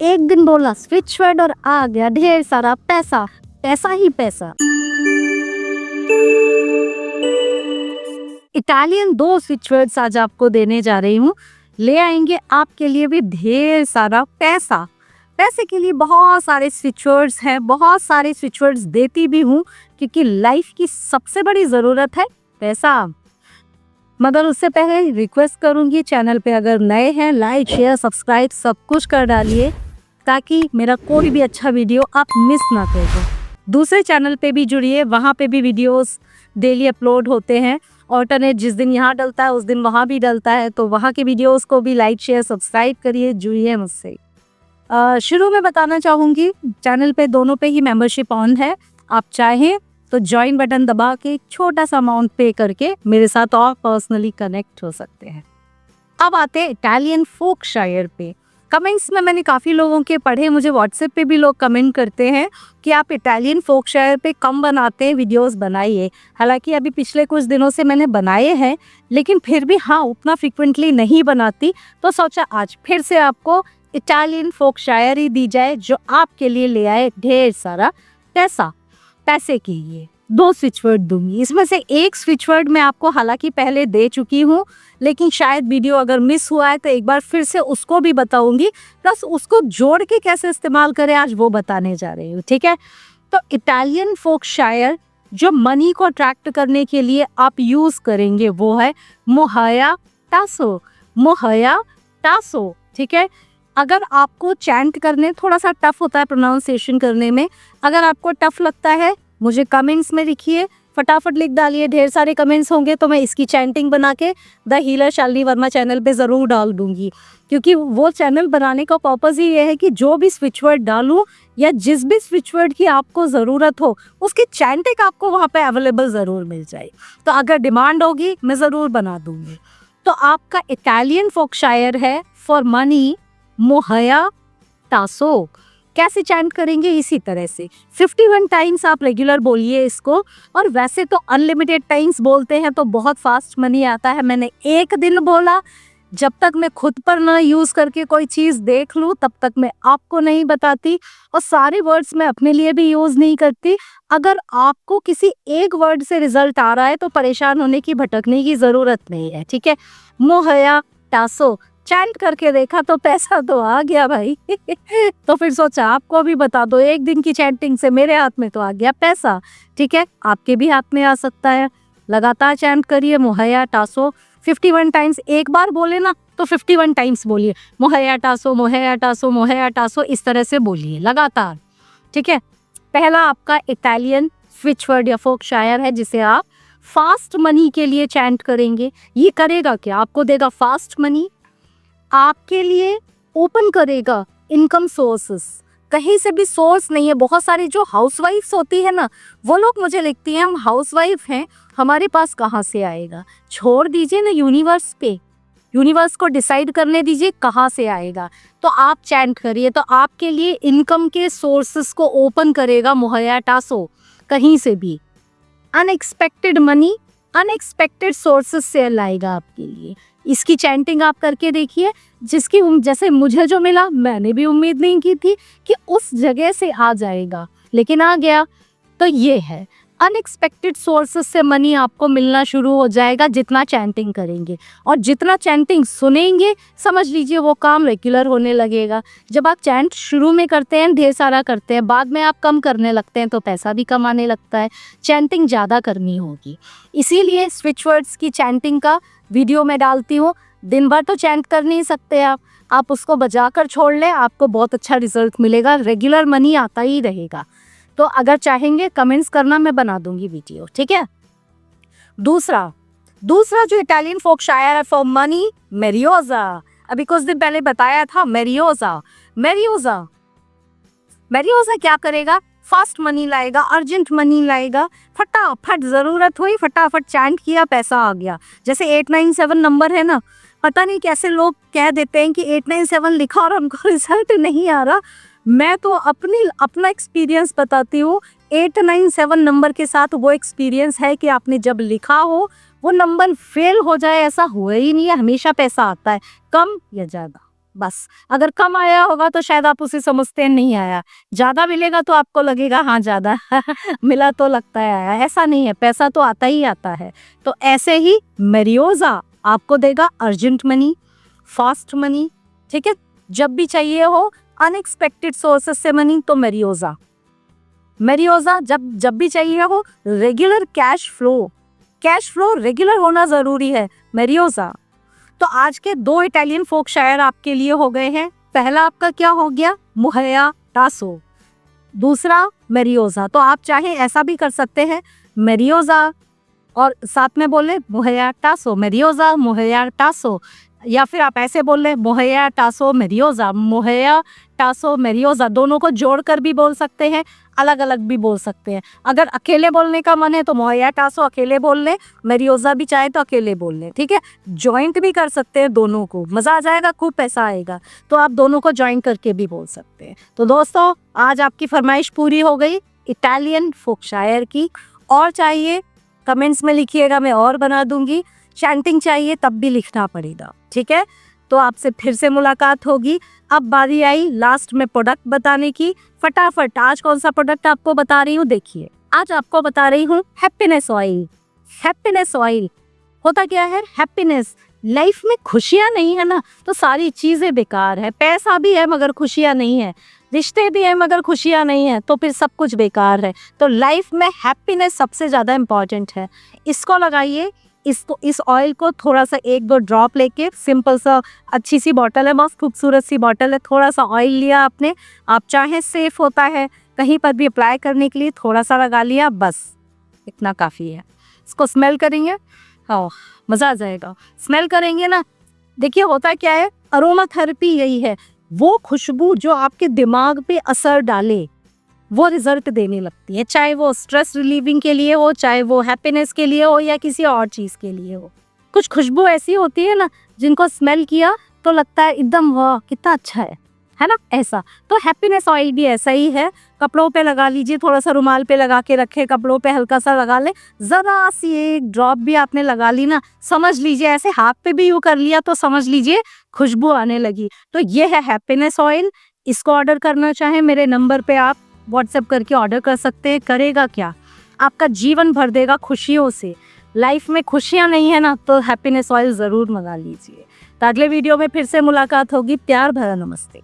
एक दिन बोला स्विच वर्ड और आ गया ढेर सारा पैसा, पैसा ही पैसा। इटालियन 2 स्विच वर्ड्स आज आपको देने जा रही हूँ, ले आएंगे आपके लिए भी ढेर सारा पैसा। पैसे के लिए बहुत सारे स्विच वर्ड्स हैं, बहुत सारे स्विच वर्ड्स देती भी हूँ क्योंकि लाइफ की सबसे बड़ी ज़रूरत है पैसा। मगर उससे पहले रिक्वेस्ट करूँगी, चैनल पे अगर नए हैं लाइक शेयर सब्सक्राइब सब कुछ कर डालिए ताकि मेरा कोई भी अच्छा वीडियो आप मिस ना कर दो। दूसरे चैनल पे भी जुड़िए, वहाँ पे भी वीडियोस डेली अपलोड होते हैं। ऑल्टरनेट जिस दिन यहाँ डलता है उस दिन वहाँ भी डलता है, तो वहाँ के वीडियोस को भी लाइक शेयर सब्सक्राइब करिए, जुड़िए मुझसे। शुरू में बताना चाहूँगी, चैनल पे दोनों पे ही मेंबरशिप ऑन है। आप चाहें तो ज्वाइन बटन दबा के एक छोटा सा अमाउंट पे करके मेरे साथ और पर्सनली कनेक्ट हो सकते हैं। अब आते हैं इटालियन फोक शायर पे। कमेंट्स में मैंने काफ़ी लोगों के पढ़े, मुझे व्हाट्सएप पे भी लोग कमेंट करते हैं कि आप इटालियन फोक शायर पे कम बनाते हैं, वीडियोस बनाइए। हालांकि अभी पिछले कुछ दिनों से मैंने बनाए हैं, लेकिन फिर भी हाँ उतना फ्रिक्वेंटली नहीं बनाती, तो सोचा आज फिर से आपको इटालियन फोक शायर ही दी जाए जो आपके लिए ले आए ढेर सारा पैसा। पैसे के लिए 2 स्विच वर्ड दूंगी, इसमें से एक स्विच वर्ड मैं आपको हालांकि पहले दे चुकी हूँ, लेकिन शायद वीडियो अगर मिस हुआ है तो एक बार फिर से उसको भी बताऊंगी, प्लस उसको जोड़ के कैसे इस्तेमाल करें आज वो बताने जा रही हूँ। ठीक है, तो इटालियन फोक शायर जो मनी को अट्रैक्ट करने के लिए आप यूज करेंगे वो है मोहया टासो। मोहया टासो, ठीक है। अगर आपको चैंट करने थोड़ा सा टफ होता है प्रोनाउंसिएशन करने में, अगर आपको टफ लगता है मुझे कमेंट्स में लिखिए, फटाफट लिख डालिए, ढेर सारे कमेंट्स होंगे तो मैं इसकी चैंटिंग बना के the healer Shalini Verma channel पे ज़रूर डाल दूंगी, क्योंकि वो चैनल बनाने का पर्पज़ ही ये है कि जो भी स्विच वर्ड डालूँ या जिस भी स्विच वर्ड की आपको ज़रूरत हो उसकी चैंटिंग आपको वहाँ पे अवेलेबल ज़रूर मिल जाए। तो अगर डिमांड होगी मैं ज़रूर बना दूँगी। तो आपका इटालियन फोक शायर है फॉर मनी मोहया टासो। कैसे चैंट करेंगे? इसी तरह से 51 टाइम्स आप रेगुलर बोलिए इसको, और वैसे तो अनलिमिटेड टाइम्स बोलते हैं तो बहुत फास्ट मनी आता है। मैंने एक दिन बोला, जब तक मैं खुद पर ना यूज़ करके कोई चीज़ देख लूँ तब तक मैं आपको नहीं बताती, और सारे वर्ड्स मैं अपने लिए भी यूज़ नहीं करती। अगर आपको किसी एक वर्ड से रिजल्ट आ रहा है तो परेशान होने की, भटकने की ज़रूरत नहीं है। ठीक है, मोहया टासो चैंट करके देखा तो पैसा तो आ गया भाई। तो फिर सोचा आपको भी बता दो, एक दिन की चैंटिंग से मेरे हाथ में तो आ गया पैसा। ठीक है, आपके भी हाथ में आ सकता है। लगातार चैंट करिए मोहया टासो 51 टाइम्स। एक बार बोले ना तो 51 टाइम्स बोलिए, मोहया टासो मोहया टासो मोहया टासो, इस तरह से बोलिए लगातार। ठीक है, पहला आपका इटालियन स्विच वर्ड या फोक शायर है जिसे आप फास्ट मनी के लिए चैंट करेंगे। ये करेगा क्या? आपको देगा फास्ट मनी, आपके लिए ओपन करेगा इनकम सोर्सेस। कहीं से भी सोर्स नहीं है। बहुत सारी जो हाउसवाइफ्स होती है ना, वो लोग मुझे लिखती हैं हम हाउसवाइफ हैं, हमारे पास कहाँ से आएगा। छोड़ दीजिए ना यूनिवर्स पे, यूनिवर्स को डिसाइड करने दीजिए कहाँ से आएगा। तो आप चैंट करिए तो आपके लिए इनकम के सोर्सेस को ओपन करेगा मोहया टासो। कहीं से भी अनएक्सपेक्टेड मनी अनएक्सपेक्टेड सोर्सेस से लाएगा आपके लिए। इसकी चैंटिंग आप करके देखिए, जिसकी जैसे मुझे जो मिला मैंने भी उम्मीद नहीं की थी कि उस जगह से आ जाएगा, लेकिन आ गया। तो ये है अनएक्सपेक्टेड सोर्सेस से मनी आपको मिलना शुरू हो जाएगा जितना चैंटिंग करेंगे, और जितना चैंटिंग सुनेंगे समझ लीजिए वो काम रेगुलर होने लगेगा। जब आप चैंट शुरू में करते हैं ढेर सारा करते हैं, बाद में आप कम करने लगते हैं तो पैसा भी कम आने लगता है। चैंटिंग ज़्यादा करनी होगी, इसीलिए स्विच वर्ड्स की चैंटिंग का वीडियो मैं डालती हूँ। दिन भर तो चैंट कर नहीं सकते आप उसको बजा कर छोड़ लें, आपको बहुत अच्छा रिजल्ट मिलेगा, रेगुलर मनी आता ही रहेगा। तो अगर चाहेंगे कमेंट्स करना, मैं बना दूंगी वीडियो। ठीक है, दूसरा जो इटालियन फोक शायर है फॉर मनी मेरियोजा। अभी कुछ दिन पहले बताया था मेरियोजा क्या करेगा? फास्ट मनी लाएगा, अर्जेंट मनी लाएगा। फटाफट ज़रूरत हुई, फटाफट चैंट किया, पैसा आ गया। जैसे 897 नंबर है ना, पता नहीं कैसे लोग कह देते हैं कि 897 लिखा और उनको रिजल्ट नहीं आ रहा। मैं तो अपना एक्सपीरियंस बताती हूँ। 897 नंबर के साथ वो एक्सपीरियंस है कि आपने जब लिखा हो वो नंबर फेल हो जाए, ऐसा हुआ ही नहीं है। हमेशा पैसा आता है, कम या ज़्यादा बस। अगर कम आया होगा तो शायद आप उसे समझते हैं नहीं आया, ज़्यादा मिलेगा तो आपको लगेगा हाँ ज़्यादा मिला तो लगता है आया, ऐसा नहीं है, पैसा तो आता ही आता है। तो ऐसे ही मेरियोज़ा आपको देगा अर्जेंट मनी, फास्ट मनी, ठीक है। जब भी चाहिए हो अनएक्सपेक्टेड सोर्सेस से मनी तो मेरियोज़ा। मेरियोज़ा जब भी चाहिए हो रेगुलर कैश फ्लो रेगुलर होना ज़रूरी है, मेरियोज़ा। तो आज के 2 इटालियन फोक शायर आपके लिए हो गए हैं। पहला आपका क्या हो गया, मुहैया टासो, दूसरा मेरियोज़ा। तो आप चाहे ऐसा भी कर सकते हैं, मेरियोज़ा और साथ में बोले मुहैया टासो, मेरियोज़ा मुहैया टासो, या फिर आप ऐसे बोल लें मुहैया टासो मेरियोज़ा, मुहैया टासो मेरियोज़ा। दोनों को जोड़कर भी बोल सकते हैं, अलग अलग भी बोल सकते हैं। अगर अकेले बोलने का मन है तो मुहैया टासो अकेले बोल लें, मेरियोज़ा भी चाहे तो अकेले बोल लें, ठीक है। जॉइंट भी कर सकते हैं दोनों को, मज़ा आ जाएगा, खूब पैसा आएगा। तो आप दोनों को जॉइन करके भी बोल सकते हैं। तो दोस्तों आज आपकी फरमाइश पूरी हो गई इटालियन फोक शायर की। और चाहिए कमेंट्स में लिखिएगा, मैं और बना दूंगी। चैंटिंग चाहिए तब भी लिखना पड़ेगा, ठीक है। तो आपसे फिर से मुलाकात होगी। अब बारी आई लास्ट में प्रोडक्ट बताने की। फटाफट आज कौन सा प्रोडक्ट आपको बता रही हूँ, देखिए। आज आपको बता रही हूँ हैप्पीनेस ऑयल। हैप्पीनेस ऑयल होता क्या है, हैप्पीनेस। लाइफ में खुशियाँ नहीं है ना तो सारी चीजें बेकार है। पैसा भी है मगर खुशियाँ नहीं है, रिश्ते भी है मगर खुशियाँ नहीं है, तो फिर सब कुछ बेकार है। तो लाइफ में हैप्पीनेस सबसे ज्यादा इम्पोर्टेंट है। इसको लगाइए, इस ऑयल को थोड़ा सा 1-2 ड्रॉप लेके, सिंपल सा अच्छी सी बॉटल है, बहुत खूबसूरत सी बॉटल है। थोड़ा सा ऑयल लिया आपने, आप चाहे सेफ होता है कहीं पर भी अप्लाई करने के लिए, थोड़ा सा लगा लिया, बस इतना काफ़ी है। इसको स्मेल करेंगे, हाँ मज़ा आ जाएगा। स्मेल करेंगे ना, देखिए होता क्या है, अरोमा थेरेपी यही है, वो खुशबू जो आपके दिमाग पे असर डाले वो रिजल्ट देने लगती है, चाहे वो स्ट्रेस रिलीविंग के लिए हो, चाहे वो हैप्पीनेस के लिए हो, या किसी और चीज़ के लिए हो। कुछ खुशबू ऐसी होती है ना जिनको स्मेल किया तो लगता है एकदम वाह कितना अच्छा है ना, ऐसा। तो हैप्पीनेस ऑयल भी ऐसा ही है। कपड़ों पे लगा लीजिए, थोड़ा सा रुमाल पे लगा के रखे, कपड़ों पे हल्का सा लगा ले, ज़रा सी 1 ड्रॉप भी आपने लगा ली ना, समझ लीजिए ऐसे हाथ पे भी यूँ कर लिया तो समझ लीजिए खुशबू आने लगी। तो ये है हैप्पीनेस ऑयल। इसको ऑर्डर करना चाहें मेरे नंबर पे आप व्हाट्सएप करके ऑर्डर कर सकते हैं। करेगा क्या, आपका जीवन भर देगा खुशियों से। लाइफ में खुशियाँ नहीं है ना तो हैप्पीनेस ऑयल ज़रूर मंगा लीजिए। तो अगले वीडियो में फिर से मुलाकात होगी। प्यार भरा नमस्ते।